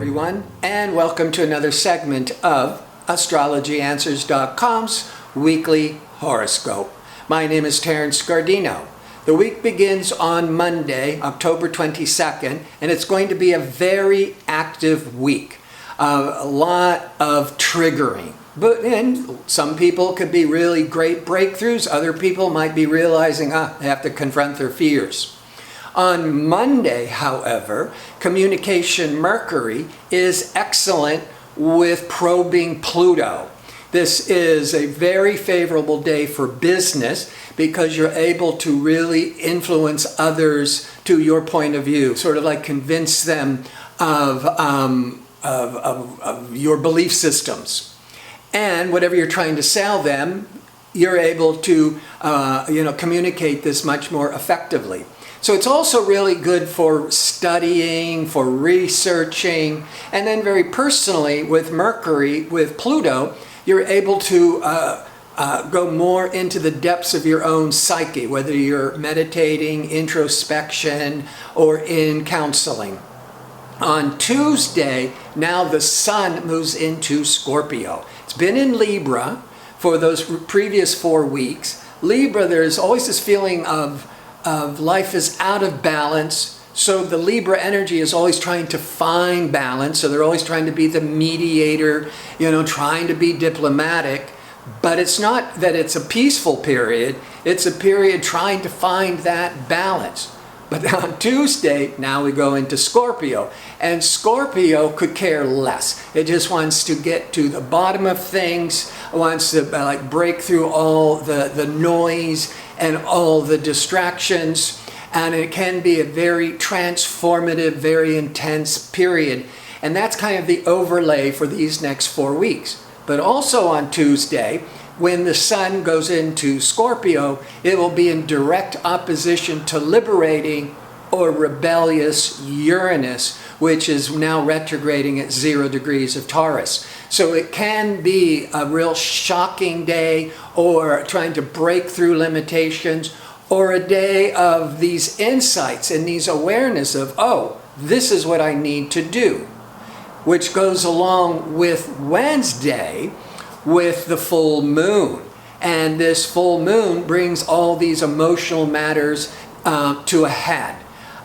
everyone, and welcome to another segment of AstrologyAnswers.com's weekly horoscope. My name is Terrence Gardino. The week begins on Monday, October 22nd, and it's going to be a very active week. A lot of triggering. And some people could be really great breakthroughs. Other people might be realizing, they have to confront their fears. On Monday, however, communication Mercury is excellent with probing Pluto. This is a very favorable day for business because you're able to really influence others to your point of view, sort of like convince them of your belief systems. And whatever you're trying to sell them, you're able to communicate this much more effectively. So it's also really good for studying, for researching, and then very personally with Mercury, with Pluto, you're able to go more into the depths of your own psyche, whether you're meditating, introspection, or in counseling. On Tuesday, now the Sun moves into Scorpio. It's been in Libra for those previous 4 weeks. Libra, there's always this feeling of life is out of balance. So the Libra energy is always trying to find balance. So they're always trying to be the mediator, trying to be diplomatic. But it's not that it's a peaceful period. It's a period trying to find that balance. But on Tuesday, now we go into Scorpio. And Scorpio could care less. It just wants to get to the bottom of things, wants to break through all the noise and all the distractions. And it can be a very transformative, very intense period. And that's kind of the overlay for these next 4 weeks. But also on Tuesday, when the Sun goes into Scorpio, it will be in direct opposition to liberating or rebellious Uranus, which is now retrograding at 0 degrees of Taurus. So it can be a real shocking day, or trying to break through limitations, or a day of these insights and these awareness of, this is what I need to do, which goes along with Wednesday, with the full moon. And this full moon brings all these emotional matters to a head.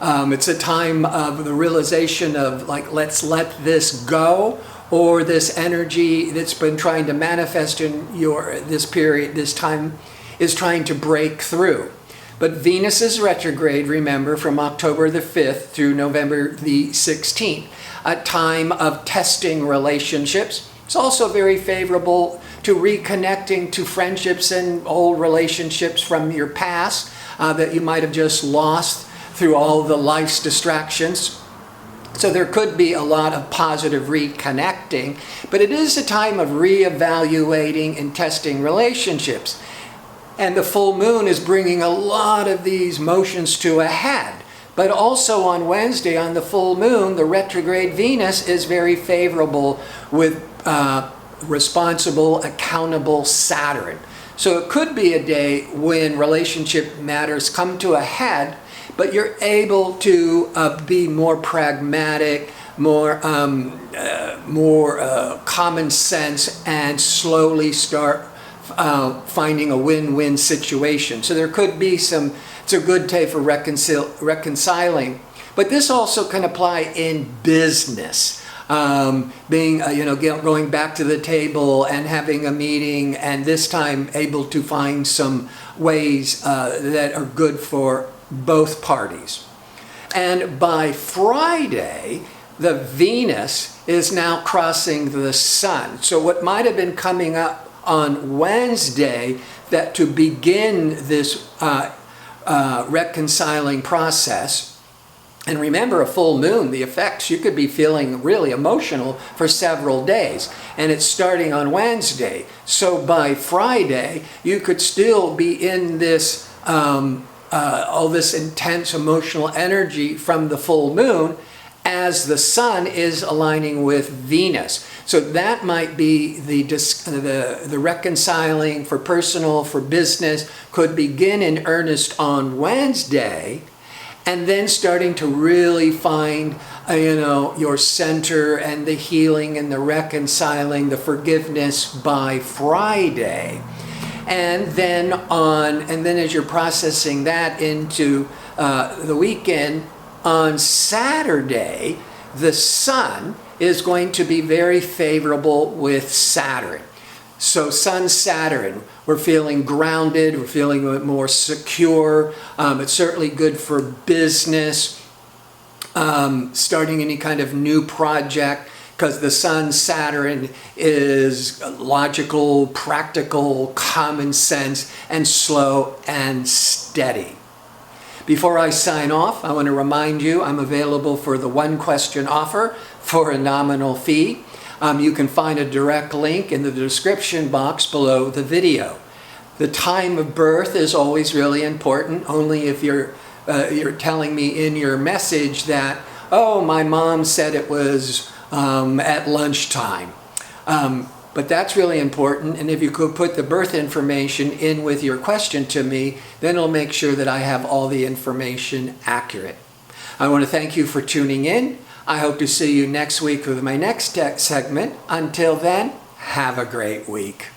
It's a time of the realization of let's let this go, or this energy that's been trying to manifest in this period, this time, is trying to break through. But Venus is retrograde, remember, from October the 5th through November the 16th, a time of testing relationships. It's also very favorable to reconnecting to friendships and old relationships from your past that you might have just lost through all the life's distractions. So there could be a lot of positive reconnecting, but it is a time of reevaluating and testing relationships. And the full moon is bringing a lot of these motions to a head. But also on Wednesday, on the full moon, the retrograde Venus is very favorable with responsible, accountable Saturn. So it could be a day when relationship matters come to a head, but you're able to be more pragmatic, more common sense, and slowly start finding a win-win situation. So there could be it's a good day for reconciling. But this also can apply in business. Going back to the table and having a meeting, and this time able to find some ways that are good for both parties. And by Friday, the Venus is now crossing the Sun. So what might have been coming up on Wednesday, that to begin this reconciling process. And remember, a full moon, the effects, you could be feeling really emotional for several days. And it's starting on Wednesday. So by Friday, you could still be in this, all this intense emotional energy from the full moon as the Sun is aligning with Venus. So that might be the reconciling for personal, for business, could begin in earnest on Wednesday. and then starting to really find your center and the healing and the reconciling, the forgiveness by Friday. And then as you're processing that into the weekend, on Saturday, the Sun is going to be very favorable with Saturn. So Sun, Saturn, we're feeling grounded, we're feeling more secure. It's certainly good for business, starting any kind of new project, because the Sun, Saturn is logical, practical, common sense, and slow and steady. Before I sign off, I want to remind you I'm available for the one-question offer for a nominal fee. You can find a direct link in the description box below the video. The time of birth is always really important. Only if you're telling me in your message that, oh, my mom said it was at lunchtime. But that's really important, and if you could put the birth information in with your question to me, then it'll make sure that I have all the information accurate. I want to thank you for tuning in. I hope to see you next week with my next segment. Until then, have a great week.